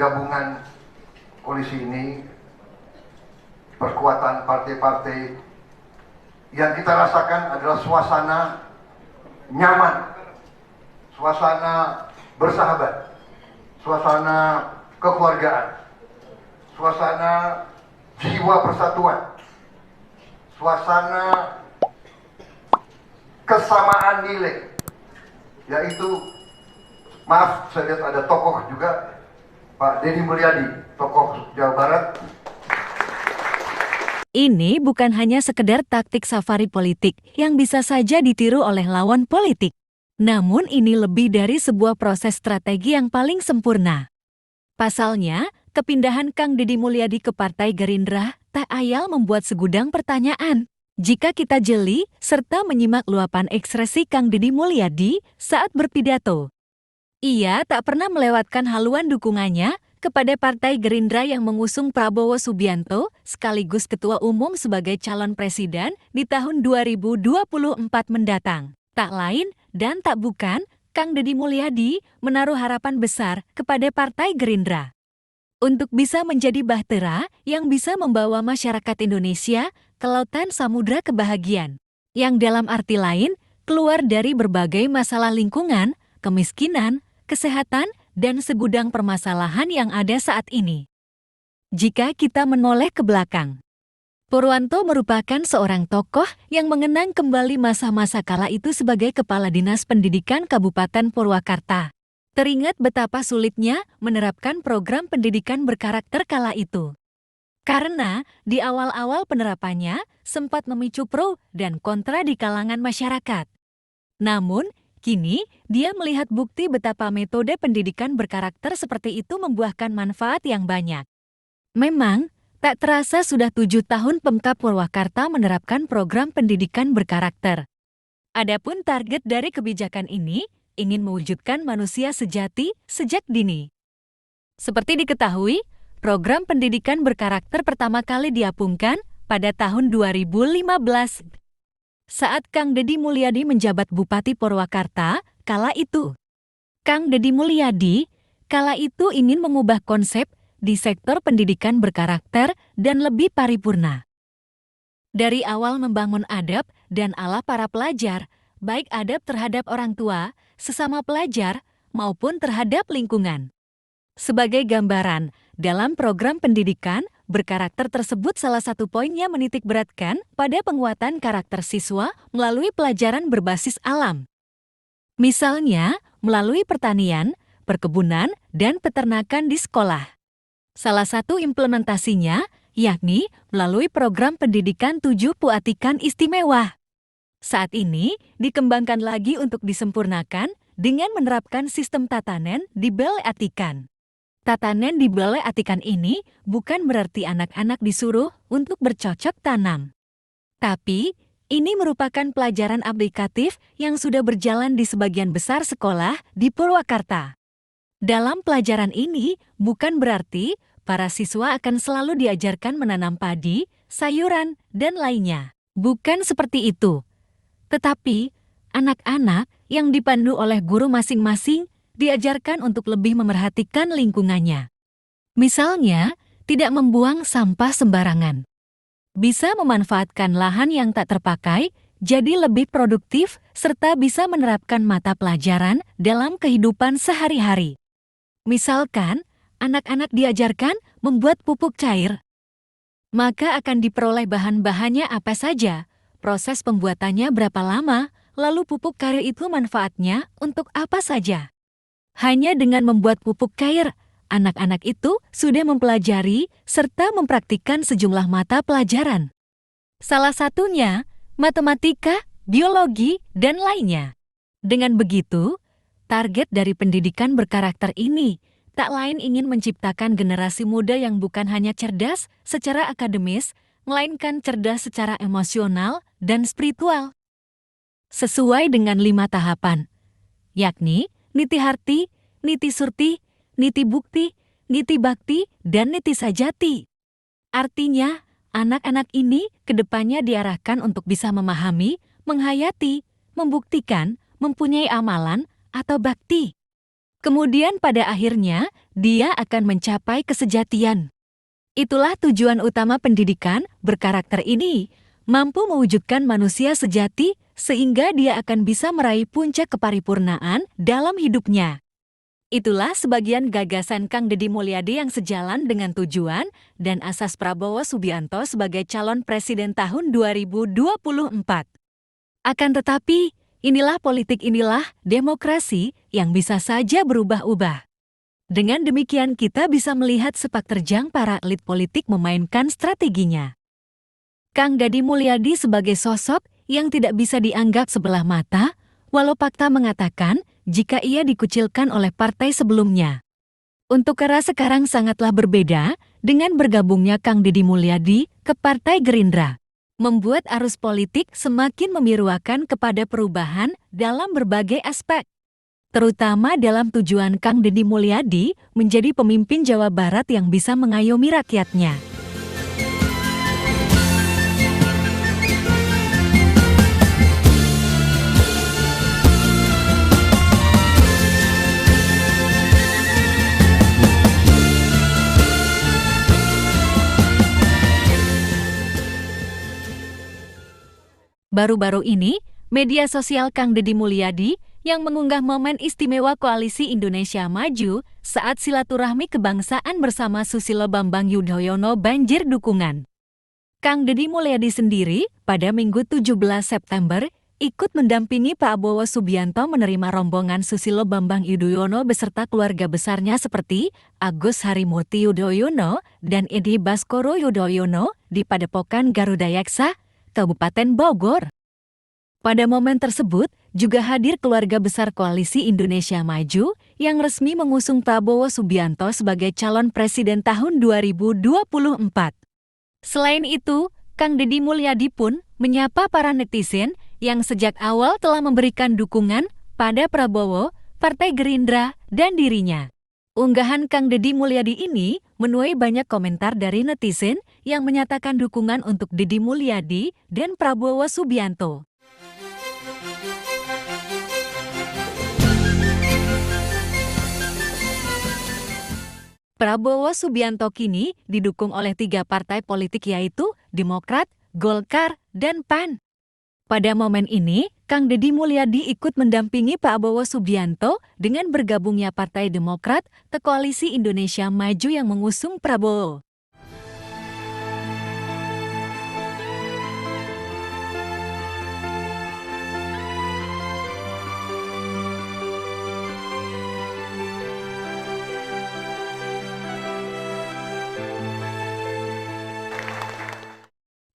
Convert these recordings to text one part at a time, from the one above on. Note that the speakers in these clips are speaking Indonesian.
gabungan koalisi ini, perkuatan partai-partai, yang kita rasakan adalah suasana nyaman, suasana bersahabat, suasana kekeluargaan, suasana jiwa persatuan, suasana kesamaan nilai, yaitu, maaf, saya lihat ada tokoh juga, Pak Deddy Mulyadi, tokoh Jawa Barat. Ini bukan hanya sekedar taktik safari politik yang bisa saja ditiru oleh lawan politik. Namun ini lebih dari sebuah proses strategi yang paling sempurna. Pasalnya, kepindahan Kang Deddy Mulyadi ke Partai Gerindra tak ayal membuat segudang pertanyaan. Jika kita jeli serta menyimak luapan ekspresi Kang Deddy Mulyadi saat berpidato. Ia tak pernah melewatkan haluan dukungannya kepada Partai Gerindra yang mengusung Prabowo Subianto sekaligus Ketua Umum sebagai calon presiden di tahun 2024 mendatang. Tak lain dan tak bukan, Kang Deddy Mulyadi menaruh harapan besar kepada Partai Gerindra untuk bisa menjadi bahtera yang bisa membawa masyarakat Indonesia ke lautan samudra kebahagiaan, yang dalam arti lain keluar dari berbagai masalah lingkungan, kemiskinan, kesehatan, dan segudang permasalahan yang ada saat ini. Jika kita menoleh ke belakang, Purwanto merupakan seorang tokoh yang mengenang kembali masa-masa kala itu sebagai Kepala Dinas Pendidikan Kabupaten Purwakarta. Teringat betapa sulitnya menerapkan program pendidikan berkarakter kala itu. Karena di awal-awal penerapannya sempat memicu pro dan kontra di kalangan masyarakat. Namun, kini dia melihat bukti betapa metode pendidikan berkarakter seperti itu membuahkan manfaat yang banyak. Memang, tak terasa sudah 7 tahun Pemkab Purwakarta menerapkan program pendidikan berkarakter. Adapun target dari kebijakan ini ingin mewujudkan manusia sejati sejak dini. Seperti diketahui, program pendidikan berkarakter pertama kali diapungkan pada tahun 2015 saat Kang Deddy Mulyadi menjabat Bupati Purwakarta kala itu. Kang Deddy Mulyadi kala itu ingin mengubah konsep di sektor pendidikan berkarakter dan lebih paripurna. Dari awal membangun adab dan ala para pelajar, baik adab terhadap orang tua, sesama pelajar, maupun terhadap lingkungan. Sebagai gambaran, dalam program pendidikan berkarakter tersebut salah satu poinnya menitik beratkan pada penguatan karakter siswa melalui pelajaran berbasis alam. Misalnya, melalui pertanian, perkebunan, dan peternakan di sekolah. Salah satu implementasinya yakni melalui program pendidikan 7 Puatikan Istimewa. Saat ini dikembangkan lagi untuk disempurnakan dengan menerapkan sistem tatanen di Balai Atikan. Tatanen di Balai Atikan ini bukan berarti anak-anak disuruh untuk bercocok tanam. Tapi, ini merupakan pelajaran aplikatif yang sudah berjalan di sebagian besar sekolah di Purwakarta. Dalam pelajaran ini bukan berarti para siswa akan selalu diajarkan menanam padi, sayuran, dan lainnya. Bukan seperti itu. Tetapi, anak-anak yang dipandu oleh guru masing-masing diajarkan untuk lebih memerhatikan lingkungannya. Misalnya, tidak membuang sampah sembarangan. Bisa memanfaatkan lahan yang tak terpakai, jadi lebih produktif, serta bisa menerapkan mata pelajaran dalam kehidupan sehari-hari. Misalkan, anak-anak diajarkan membuat pupuk cair. Maka akan diperoleh bahan-bahannya apa saja, proses pembuatannya berapa lama, lalu pupuk cair itu manfaatnya untuk apa saja. Hanya dengan membuat pupuk cair, anak-anak itu sudah mempelajari serta mempraktikkan sejumlah mata pelajaran. Salah satunya, matematika, biologi, dan lainnya. Dengan begitu, target dari pendidikan berkarakter ini tak lain ingin menciptakan generasi muda yang bukan hanya cerdas secara akademis, melainkan cerdas secara emosional dan spiritual. Sesuai dengan 5 tahapan, yakni niti harti, niti surti, niti bukti, niti bakti, dan niti sajati. Artinya, anak-anak ini kedepannya diarahkan untuk bisa memahami, menghayati, membuktikan, mempunyai amalan, atau bakti. Kemudian pada akhirnya, dia akan mencapai kesejatian. Itulah tujuan utama pendidikan berkarakter ini, mampu mewujudkan manusia sejati sehingga dia akan bisa meraih puncak keparipurnaan dalam hidupnya. Itulah sebagian gagasan Kang Deddy Mulyadi yang sejalan dengan tujuan dan asas Prabowo Subianto sebagai calon presiden tahun 2024. Akan tetapi, inilah demokrasi yang bisa saja berubah-ubah. Dengan demikian kita bisa melihat sepak terjang para elit politik memainkan strateginya. Kang Deddy Mulyadi sebagai sosok yang tidak bisa dianggap sebelah mata, walau fakta mengatakan jika ia dikucilkan oleh partai sebelumnya. Untuk era sekarang sangatlah berbeda dengan bergabungnya Kang Deddy Mulyadi ke Partai Gerindra, membuat arus politik semakin memiruakan kepada perubahan dalam berbagai aspek, terutama dalam tujuan Kang Deddy Mulyadi menjadi pemimpin Jawa Barat yang bisa mengayomi rakyatnya. Baru-baru ini, media sosial Kang Deddy Mulyadi yang mengunggah momen istimewa Koalisi Indonesia Maju saat silaturahmi kebangsaan bersama Susilo Bambang Yudhoyono banjir dukungan. Kang Deddy Mulyadi sendiri pada Minggu 17 September ikut mendampingi Prabowo Subianto menerima rombongan Susilo Bambang Yudhoyono beserta keluarga besarnya seperti Agus Harimurti Yudhoyono dan Edi Baskoro Yudhoyono di Padepokan Garudayaksa, Kabupaten Bogor. Pada momen tersebut, juga hadir keluarga besar Koalisi Indonesia Maju yang resmi mengusung Prabowo Subianto sebagai calon presiden tahun 2024. Selain itu, Kang Deddy Mulyadi pun menyapa para netizen yang sejak awal telah memberikan dukungan pada Prabowo, Partai Gerindra, dan dirinya. Unggahan Kang Deddy Mulyadi ini menuai banyak komentar dari netizen yang menyatakan dukungan untuk Deddy Mulyadi dan Prabowo Subianto. Prabowo Subianto kini didukung oleh 3 partai politik yaitu Demokrat, Golkar, dan PAN. Pada momen ini, Kang Deddy Mulyadi ikut mendampingi Prabowo Subianto dengan bergabungnya Partai Demokrat ke Koalisi Indonesia Maju yang mengusung Prabowo.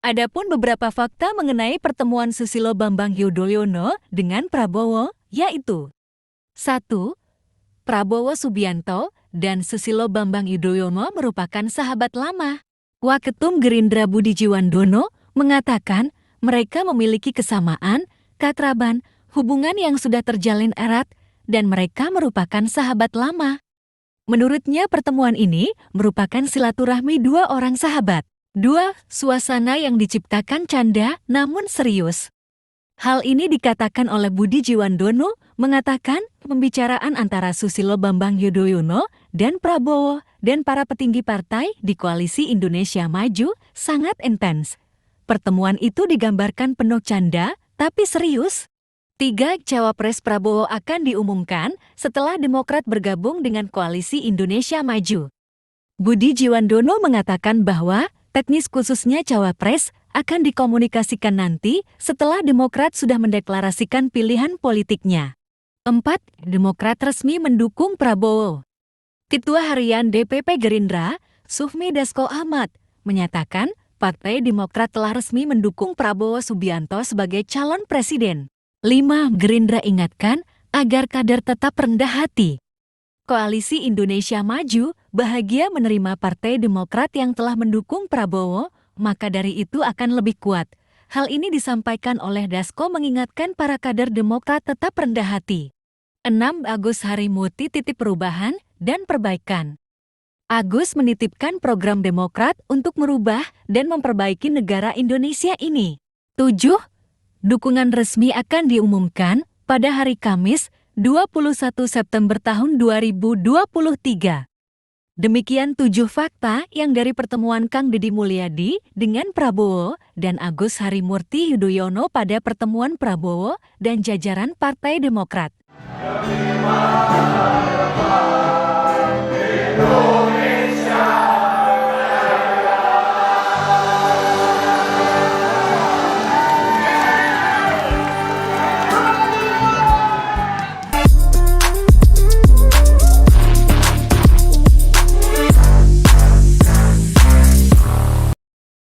Adapun beberapa fakta mengenai pertemuan Susilo Bambang Yudhoyono dengan Prabowo, yaitu 1. Prabowo Subianto dan Susilo Bambang Yudhoyono merupakan sahabat lama. Waketum Gerindra Budi Jiwandono mengatakan mereka memiliki kesamaan, keakraban, hubungan yang sudah terjalin erat, dan mereka merupakan sahabat lama. Menurutnya pertemuan ini merupakan silaturahmi 2 orang sahabat. 2. Suasana yang diciptakan canda namun serius. Hal ini dikatakan oleh Budi Jiwandono mengatakan pembicaraan antara Susilo Bambang Yudhoyono dan Prabowo dan para petinggi partai di Koalisi Indonesia Maju sangat intens. Pertemuan itu digambarkan penuh canda tapi serius. 3. Cawapres Prabowo akan diumumkan setelah Demokrat bergabung dengan Koalisi Indonesia Maju. Budi Jiwandono mengatakan bahwa teknis khususnya Cawapres akan dikomunikasikan nanti setelah Demokrat sudah mendeklarasikan pilihan politiknya. 4. Demokrat resmi mendukung Prabowo. Ketua Harian DPP Gerindra, Sufmi Dasko Ahmad, menyatakan Partai Demokrat telah resmi mendukung Prabowo Subianto sebagai calon presiden. 5. Gerindra ingatkan agar kader tetap rendah hati. Koalisi Indonesia Maju bahagia menerima Partai Demokrat yang telah mendukung Prabowo, maka dari itu akan lebih kuat. Hal ini disampaikan oleh Dasko mengingatkan para kader Demokrat tetap rendah hati. 6. Agus Harimurti titip perubahan dan perbaikan. Agus menitipkan program Demokrat untuk merubah dan memperbaiki negara Indonesia ini. 7. Dukungan resmi akan diumumkan pada hari Kamis, 21 September tahun 2023. Demikian 7 fakta yang dari pertemuan Kang Deddy Mulyadi dengan Prabowo dan Agus Harimurti Yudhoyono pada pertemuan Prabowo dan jajaran Partai Demokrat.